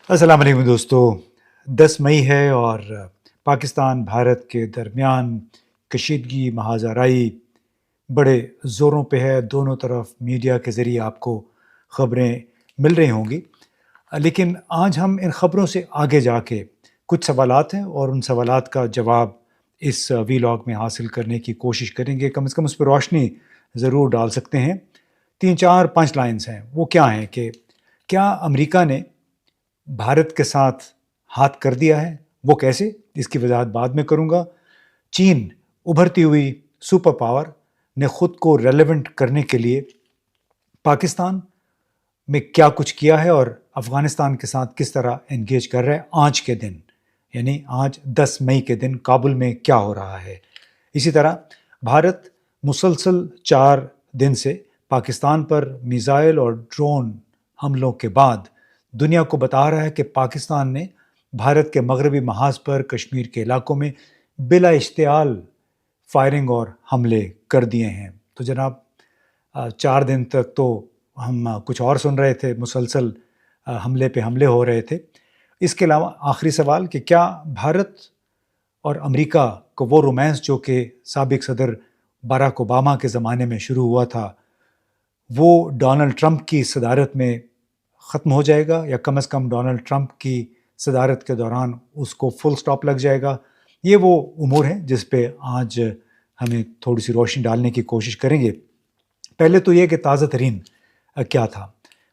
السلام علیکم دوستو. 10 مئی ہے اور پاکستان بھارت کے درمیان کشیدگی محاذ آرائی بڑے زوروں پہ ہے. دونوں طرف میڈیا کے ذریعے آپ کو خبریں مل رہی ہوں گی، لیکن آج ہم ان خبروں سے آگے جا کے کچھ سوالات ہیں اور ان سوالات کا جواب اس وی لاگ میں حاصل کرنے کی کوشش کریں گے. کم از کم اس پہ روشنی ضرور ڈال سکتے ہیں. 3 4 5 لائنز ہیں. وہ کیا ہیں کہ کیا امریکہ نے بھارت کے ساتھ ہاتھ کر دیا ہے؟ وہ کیسے؟ اس کی وضاحت بعد میں کروں گا. چین ابھرتی ہوئی سپر پاور نے خود کو ریلیونٹ کرنے کے لیے پاکستان میں کیا کچھ کیا ہے اور افغانستان کے ساتھ کس طرح انگیج کر رہا ہے آج کے دن، یعنی آج 10 مئی کے دن کابل میں کیا ہو رہا ہے. اسی طرح بھارت مسلسل 4 دن سے پاکستان پر میزائل اور ڈرون حملوں کے بعد دنیا کو بتا رہا ہے کہ پاکستان نے بھارت کے مغربی محاذ پر کشمیر کے علاقوں میں بلا اشتعال فائرنگ اور حملے کر دیے ہیں. تو جناب 4 دن تک تو ہم کچھ اور سن رہے تھے، مسلسل حملے پہ حملے ہو رہے تھے. اس کے علاوہ آخری سوال کہ کیا بھارت اور امریکہ کو وہ رومانس جو کہ سابق صدر باراک اوباما کے زمانے میں شروع ہوا تھا وہ ڈونلڈ ٹرمپ کی صدارت میں ختم ہو جائے گا، یا کم از کم ڈونلڈ ٹرمپ کی صدارت کے دوران اس کو فل سٹاپ لگ جائے گا؟ یہ وہ امور ہیں جس پہ آج ہمیں تھوڑی سی روشنی ڈالنے کی کوشش کریں گے. پہلے تو یہ کہ تازہ ترین کیا تھا،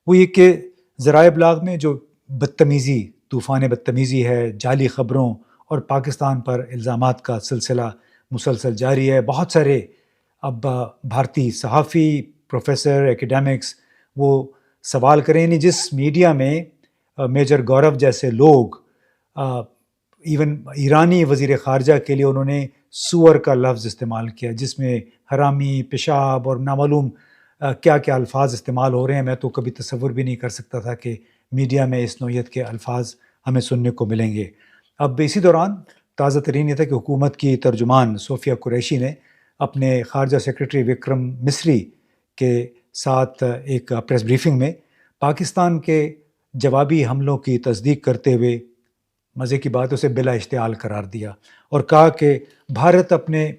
وہ یہ کہ ذرائع ابلاغ میں جو بدتمیزی، طوفان بدتمیزی ہے، جعلی خبروں اور پاکستان پر الزامات کا سلسلہ مسلسل جاری ہے. بہت سارے اب بھارتی صحافی، پروفیسر، ایکیڈیمکس وہ سوال کریں، یعنی جس میڈیا میں میجر گورو جیسے لوگ ایون ایرانی وزیر خارجہ کے لیے انہوں نے سور کا لفظ استعمال کیا، جس میں حرامی، پیشاب اور نامعلوم کیا کیا الفاظ استعمال ہو رہے ہیں. میں تو کبھی تصور بھی نہیں کر سکتا تھا کہ میڈیا میں اس نوعیت کے الفاظ ہمیں سننے کو ملیں گے. اب اسی دوران تازہ ترین یہ تھا کہ حکومت کی ترجمان صوفیہ قریشی نے اپنے خارجہ سیکرٹری وکرم مسری کے ساتھ ایک پریس بریفنگ میں پاکستان کے جوابی حملوں کی تصدیق کرتے ہوئے مزے کی بات اسے بلا اشتعال قرار دیا اور کہا کہ بھارت اپنے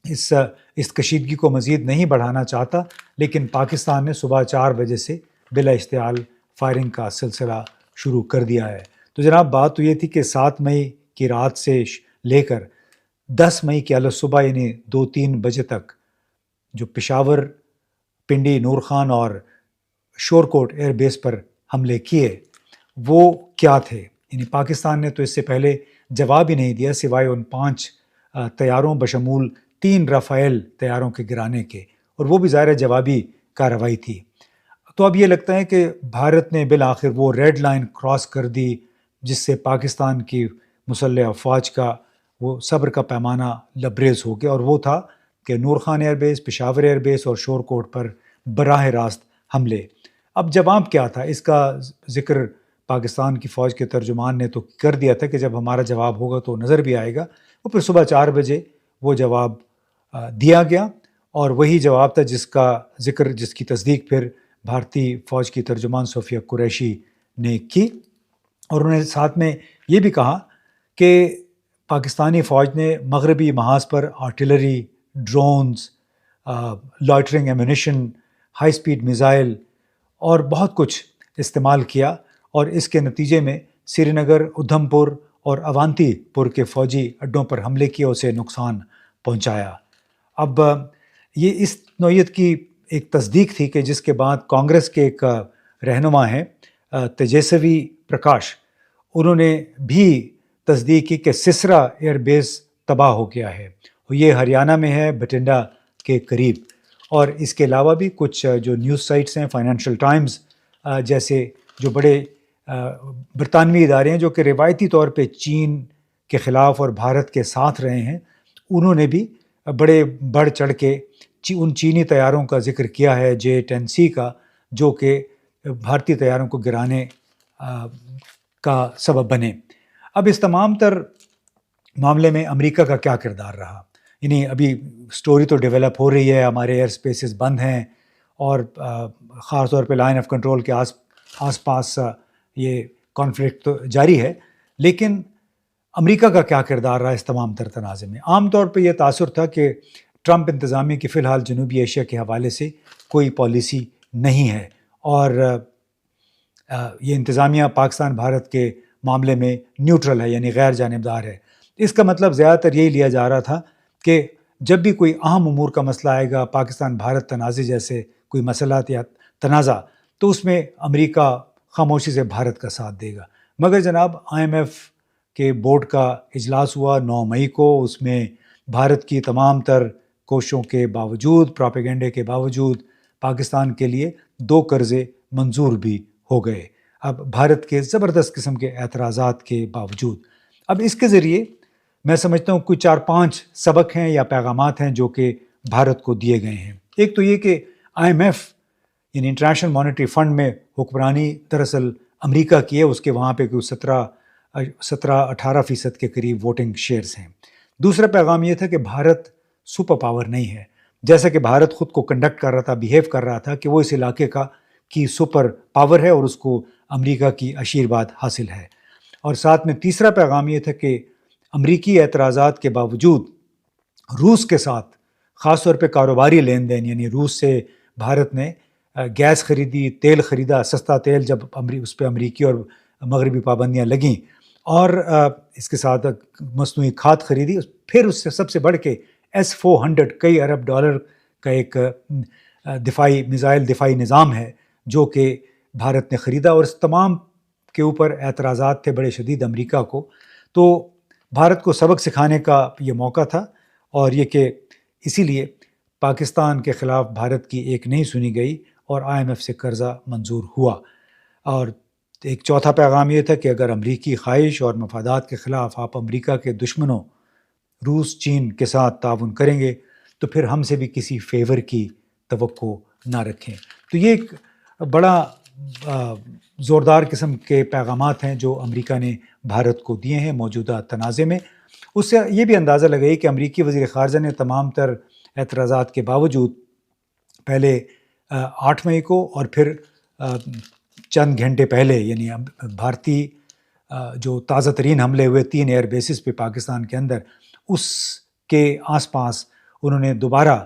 اس کشیدگی کو مزید نہیں بڑھانا چاہتا، لیکن پاکستان نے صبح 4 بجے سے بلا اشتعال فائرنگ کا سلسلہ شروع کر دیا ہے. تو جناب بات تو یہ تھی کہ 7 مئی کی رات سے لے کر 10 مئی کی الصبح صبح یعنی 2 3 بجے تک جو پشاور، پنڈی، نور خان اور شورکوٹ ایئر بیس پر حملے کیے وہ کیا تھے. یعنی پاکستان نے تو اس سے پہلے جواب ہی نہیں دیا سوائے ان 5 طیاروں بشمول 3 رافائل طیاروں کے گرانے کے، اور وہ بھی ظاہر جوابی کارروائی تھی. تو اب یہ لگتا ہے کہ بھارت نے بالآخر وہ ریڈ لائن کراس کر دی جس سے پاکستان کی مسلح افواج کا وہ صبر کا پیمانہ لبریز ہو گیا، اور وہ تھا کہ Nur Khan air base, Peshawar air base اور شورکوٹ پر براہ راست حملے. اب جواب کیا تھا اس کا ذکر پاکستان کی فوج کے ترجمان نے تو کر دیا تھا کہ جب ہمارا جواب ہوگا تو نظر بھی آئے گا. وہ پھر صبح 4 بجے وہ جواب دیا گیا، اور وہی جواب تھا جس کا ذکر، جس کی تصدیق پھر بھارتی فوج کی ترجمان صوفیہ قریشی نے کی. اور انہوں نے ساتھ میں یہ بھی کہا کہ پاکستانی فوج نے مغربی محاذ پر artillery, drones, loitering ammunition, high speed missile اور بہت کچھ استعمال کیا، اور اس کے نتیجے میں سری نگر، ادھم پور اور اونتی پور کے فوجی اڈوں پر حملے کیے، اسے نقصان پہنچایا. اب یہ اس نوعیت کی ایک تصدیق تھی کہ جس کے بعد کانگریس کے ایک رہنما ہیں تیجسوی پرکاش، انہوں نے بھی تصدیق کی کہ سسرا ایئر بیس تباہ ہو گیا ہے. یہ ہریانہ میں ہے، بٹنڈا کے قریب. اور اس کے علاوہ بھی کچھ جو نیوز سائٹس ہیں، فائنینشیل ٹائمز جیسے جو بڑے برطانوی ادارے ہیں جو کہ روایتی طور پہ چین کے خلاف اور بھارت کے ساتھ رہے ہیں، انہوں نے بھی بڑے بڑھ چڑھ کے ان چینی طیاروں کا ذکر کیا ہے، J-10C کا، جو کہ بھارتی طیاروں کو گرانے کا سبب بنے. اب اس تمام تر معاملے میں امریکہ کا کیا کردار رہا؟ یعنی ابھی سٹوری تو ڈیولپ ہو رہی ہے، ہمارے ایئر سپیسز بند ہیں، اور خاص طور پہ لائن آف کنٹرول کے آس پاس یہ کانفلکٹ تو جاری ہے، لیکن امریکہ کا کیا کردار رہا اس تمام تر تنازع میں؟ عام طور پہ یہ تاثر تھا کہ ٹرمپ انتظامیہ کی فی الحال جنوبی ایشیا کے حوالے سے کوئی پالیسی نہیں ہے، اور یہ انتظامیہ پاکستان بھارت کے معاملے میں نیوٹرل ہے، یعنی غیر جانبدار ہے۔ اس کا مطلب زیادہ تر یہی لیا جا رہا تھا کہ جب بھی کوئی اہم امور کا مسئلہ آئے گا، پاکستان بھارت تنازع جیسے کوئی مسئلات یا تنازع، تو اس میں امریکہ خاموشی سے بھارت کا ساتھ دے گا۔ مگر جناب IMF کے بورڈ کا اجلاس ہوا 9 مئی کو، اس میں بھارت کی تمام تر کوششوں کے باوجود، پروپیگنڈے کے باوجود، پاکستان کے لیے 2 قرضے منظور بھی ہو گئے، اب بھارت کے زبردست قسم کے اعتراضات کے باوجود۔ اب اس کے ذریعے میں سمجھتا ہوں کوئی 4-5 سبق ہیں یا پیغامات ہیں جو کہ بھارت کو دیے گئے ہیں۔ ایک تو یہ کہ IMF یعنی انٹرنیشنل مانیٹری فنڈ میں حکمرانی دراصل امریکہ کی ہے، اس کے وہاں پہ کوئی 17-18% کے قریب ووٹنگ شیئرز ہیں۔ دوسرا پیغام یہ تھا کہ بھارت سپر پاور نہیں ہے، جیسا کہ بھارت خود کو کنڈکٹ کر رہا تھا، بیہیو کر رہا تھا کہ وہ اس علاقے کی سپر پاور ہے اور اس کو امریکہ کی آشیرواد حاصل ہے۔ اور ساتھ میں تیسرا پیغام یہ تھا کہ امریکی اعتراضات کے باوجود روس کے ساتھ خاص طور پہ کاروباری لین دین، یعنی روس سے بھارت نے گیس خریدی، تیل خریدا، سستا تیل، جب اس پہ امریکی اور مغربی پابندیاں لگیں، اور اس کے ساتھ مصنوعی کھاد خریدی، پھر اس سے سب سے بڑھ کے S-400 کئی ارب ڈالر کا ایک دفاعی نظام ہے جو کہ بھارت نے خریدا، اور اس تمام کے اوپر اعتراضات تھے بڑے شدید امریکہ کو۔ تو بھارت کو سبق سکھانے کا یہ موقع تھا، اور یہ کہ اسی لیے پاکستان کے خلاف بھارت کی ایک نہیں سنی گئی اور IMF سے قرضہ منظور ہوا۔ اور ایک چوتھا پیغام یہ تھا کہ اگر امریکی خواہش اور مفادات کے خلاف آپ امریکہ کے دشمنوں روس، چین کے ساتھ تعاون کریں گے تو پھر ہم سے بھی کسی فیور کی توقع نہ رکھیں۔ تو یہ ایک بڑا زوردار قسم کے پیغامات ہیں جو امریکہ نے بھارت کو دیے ہیں موجودہ تنازع میں۔ اس سے یہ بھی اندازہ لگائی کہ امریکی وزیر خارجہ نے تمام تر اعتراضات کے باوجود پہلے 8 مئی کو اور پھر چند گھنٹے پہلے، یعنی بھارتی جو تازہ ترین حملے ہوئے 3 ایئر بیسز پہ پاکستان کے اندر، اس کے آس پاس انہوں نے دوبارہ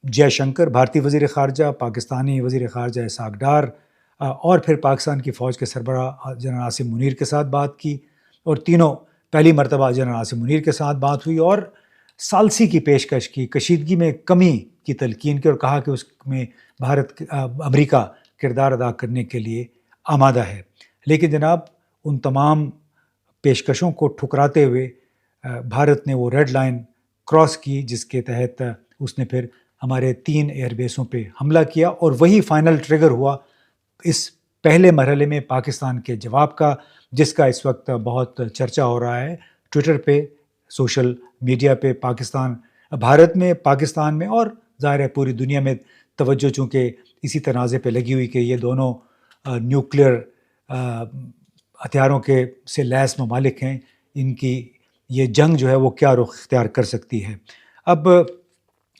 جے شنکر بھارتی وزیر خارجہ، پاکستانی وزیر خارجہ اسحاق ڈار اور پھر پاکستان کی فوج کے سربراہ جنرل عاصم منیر کے ساتھ بات کی، اور تینوں پہلی مرتبہ جنرل عاصم منیر کے ساتھ بات ہوئی اور ثالثی کی پیشکش کی، کشیدگی میں کمی کی تلقین کی، اور کہا کہ اس میں امریکہ کردار ادا کرنے کے لیے آمادہ ہے۔ لیکن جناب ان تمام پیشکشوں کو ٹھکراتے ہوئے بھارت نے وہ ریڈ لائن کراس کی جس کے تحت اس نے پھر ہمارے 3 ایئر بیسوں پہ حملہ کیا، اور وہی فائنل ٹریگر ہوا اس پہلے مرحلے میں پاکستان کے جواب کا، جس کا اس وقت بہت چرچا ہو رہا ہے ٹویٹر پہ، سوشل میڈیا پہ، بھارت میں، پاکستان میں، اور ظاہر ہے پوری دنیا میں توجہ چونکہ اسی تنازع پہ لگی ہوئی کہ یہ دونوں نیوکلیئر ہتھیاروں کے سے لیس ممالک ہیں، ان کی یہ جنگ جو ہے وہ کیا رخ اختیار کر سکتی ہے۔ اب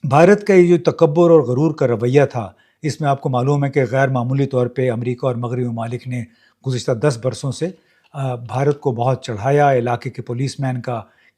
بھارت کا یہ جو تکبر اور غرور کا رویہ تھا، اس میں آپ کو معلوم ہے کہ غیر معمولی طور پہ امریکہ اور مغربی ممالک نے گزشتہ 10 برسوں سے بھارت کو بہت چڑھایا، علاقے کے پولیس مین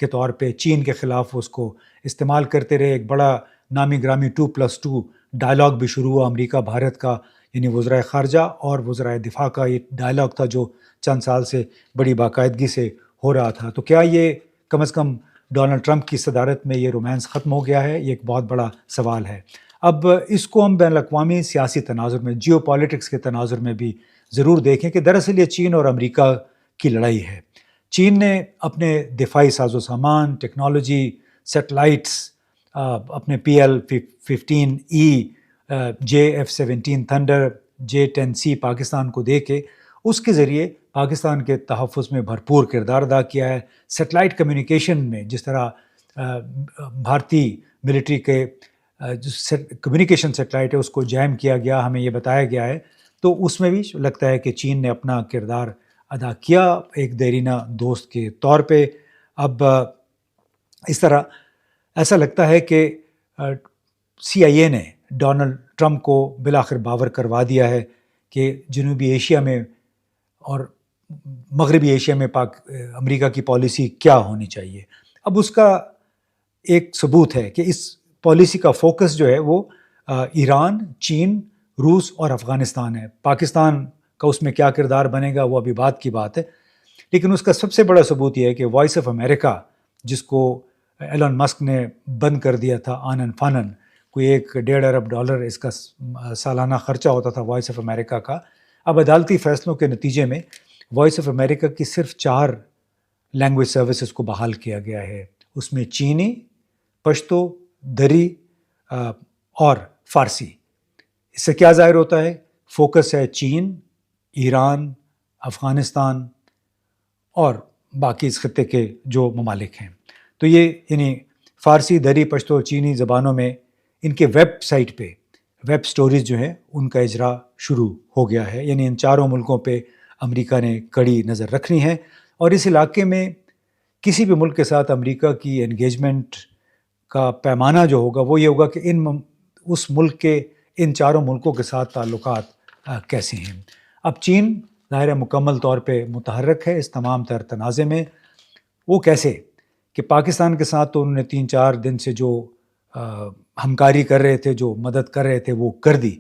کے طور پہ چین کے خلاف اس کو استعمال کرتے رہے۔ ایک بڑا نامی گرامی 2+2 ڈائلاگ بھی شروع ہوا امریکہ بھارت کا، یعنی وزرائے خارجہ اور وزرائے دفاع کا یہ ڈائلاگ تھا جو چند سال سے بڑی باقاعدگی سے ہو رہا تھا۔ تو کیا یہ کم از کم ڈونلڈ ٹرمپ کی صدارت میں یہ رومانس ختم ہو گیا ہے؟ یہ ایک بہت بڑا سوال ہے۔ اب اس کو ہم بین الاقوامی سیاسی تناظر میں، جیو پالیٹکس کے تناظر میں بھی ضرور دیکھیں کہ دراصل یہ چین اور امریکہ کی لڑائی ہے۔ چین نے اپنے دفاعی ساز و سامان، ٹیکنالوجی، سیٹلائٹس، اپنے PL-15E، JF-17 thunder, J-10C Pakistan کو دے کے اس کے ذریعے پاکستان کے تحفظ میں بھرپور کردار ادا کیا ہے۔ سیٹلائٹ کمیونیکیشن میں جس طرح بھارتی ملٹری کے جو کمیونیکیشن سیٹلائٹ ہے اس کو جیم کیا گیا، ہمیں یہ بتایا گیا ہے، تو اس میں بھی لگتا ہے کہ چین نے اپنا کردار ادا کیا ایک دیرینہ دوست کے طور پہ۔ اب اس طرح ایسا لگتا ہے کہ CIA نے ڈونلڈ ٹرمپ کو بالآخر باور کروا دیا ہے کہ جنوبی ایشیا میں اور مغربی ایشیا میں امریکہ کی پالیسی کیا ہونی چاہیے. اب اس کا ایک ثبوت ہے کہ اس پالیسی کا فوکس جو ہے وہ ایران، چین، روس اور افغانستان ہے. پاکستان کا اس میں کیا کردار بنے گا وہ ابھی بات کی بات ہے، لیکن اس کا سب سے بڑا ثبوت یہ ہے کہ وائس آف امریکہ، جس کو ایلن مسک نے بند کر دیا تھا آنن فانن، کوئی $1.5 ارب اس کا سالانہ خرچہ ہوتا تھا وائس آف امریکہ کا، اب عدالتی فیصلوں کے نتیجے میں وائس آف امریکہ کی صرف 4 لینگویج سروسز کو بحال کیا گیا ہے. اس میں چینی، پشتو، دری اور فارسی. اس سے کیا ظاہر ہوتا ہے؟ فوکس ہے چین، ایران، افغانستان اور باقی اس خطے کے جو ممالک ہیں. تو یہ یعنی فارسی، دری، پشتو اور چینی زبانوں میں ان کے ویب سائٹ پہ ویب سٹوریز جو ہیں ان کا اجرا شروع ہو گیا ہے. یعنی ان چاروں ملکوں پہ امریکہ نے کڑی نظر رکھنی ہے، اور اس علاقے میں کسی بھی ملک کے ساتھ امریکہ کی انگیجمنٹ کا پیمانہ جو ہوگا وہ یہ ہوگا کہ اس ملک کے ان چاروں ملکوں کے ساتھ تعلقات کیسے ہیں. اب چین ظاہر مکمل طور پہ متحرک ہے اس تمام تر تنازع میں. وہ کیسے کہ پاکستان کے ساتھ تو انہوں نے 3-4 دن سے جو ہمکاری کر رہے تھے، جو مدد کر رہے تھے وہ کر دی،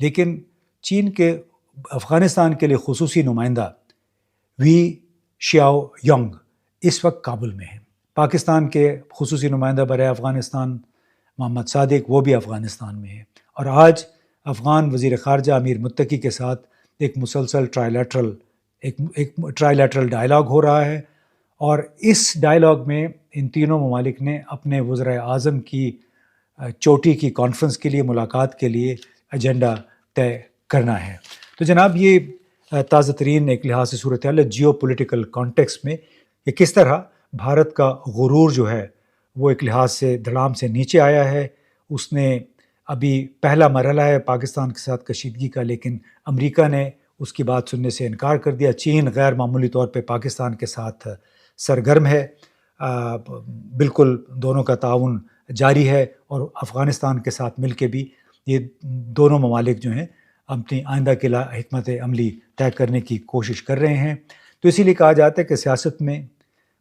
لیکن چین کے افغانستان کے لیے خصوصی نمائندہ وی شیاؤ ینگ اس وقت کابل میں ہیں. پاکستان کے خصوصی نمائندہ برائے افغانستان محمد صادق وہ بھی افغانستان میں ہیں. اور آج افغان وزیر خارجہ امیر متقی کے ساتھ ایک مسلسل ٹرائیلیٹرل ڈائلاگ ہو رہا ہے، اور اس ڈائلاگ میں ان تینوں ممالک نے اپنے وزرائے اعظم کی چوٹی کی کانفرنس کے لیے، ملاقات کے لیے ایجنڈا طے کرنا ہے. تو جناب یہ تازہ ترین ایک لحاظ سے صورتحال ہے جیو پولیٹیکل کانٹیکس میں، کہ کس طرح بھارت کا غرور جو ہے وہ ایک لحاظ سے دھڑام سے نیچے آیا ہے. اس نے ابھی پہلا مرحلہ ہے پاکستان کے ساتھ کشیدگی کا، لیکن امریکہ نے اس کی بات سننے سے انکار کر دیا. چین غیر معمولی طور پہ پاکستان کے ساتھ سرگرم ہے، بالکل دونوں کا تعاون جاری ہے، اور افغانستان کے ساتھ مل کے بھی یہ دونوں ممالک جو ہیں اپنی آئندہ کے حکمت عملی طے کرنے کی کوشش کر رہے ہیں. تو اسی لیے کہا جاتا ہے کہ سیاست میں،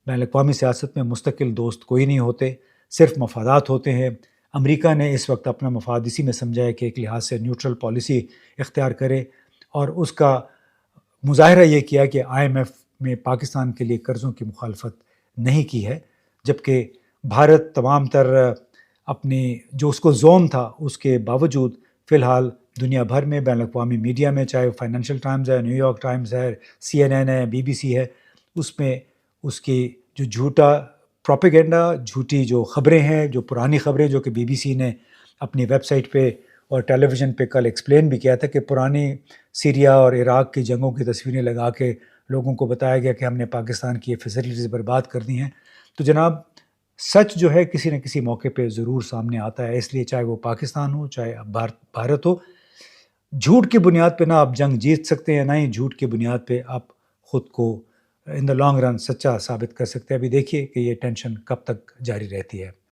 بین الاقوامی سیاست میں مستقل دوست کوئی نہیں ہوتے، صرف مفادات ہوتے ہیں. امریکہ نے اس وقت اپنا مفاد اسی میں سمجھا ہے کہ ایک لحاظ سے نیوٹرل پالیسی اختیار کرے، اور اس کا مظاہرہ یہ کیا کہ IMF میں پاکستان کے لیے قرضوں کی مخالفت نہیں کی ہے، جبکہ بھارت تمام تر اپنی جو اس کو زون تھا اس کے باوجود فی الحال دنیا بھر میں بین الاقوامی میڈیا میں، چاہے فائنینشیل ٹائمز ہے، نیو یارک ٹائمز ہے، CNN ہے، BBC ہے، اس میں اس کی جو جھوٹا پروپیگنڈا، جھوٹی جو خبریں ہیں، جو پرانی خبریں جو کہ BBC نے اپنی ویب سائٹ پہ اور ٹیلی ویژن پہ کل ایکسپلین بھی کیا تھا کہ پرانی سیریا اور عراق کی جنگوں کی تصویریں لگا کے لوگوں کو بتایا گیا کہ ہم نے پاکستان کی فیسلٹیز برباد کر دی ہیں. تو جناب سچ جو ہے کسی نہ کسی موقع پہ ضرور سامنے آتا ہے، اس لیے چاہے وہ پاکستان ہو، چاہے بھارت ہو، جھوٹ کی بنیاد پہ نہ آپ جنگ جیت سکتے ہیں، نہ ہی جھوٹ کی بنیاد پہ آپ خود کو ان دا لانگ رن سچا ثابت کر سکتے ہیں. ابھی دیکھیے کہ یہ ٹینشن کب تک جاری رہتی ہے.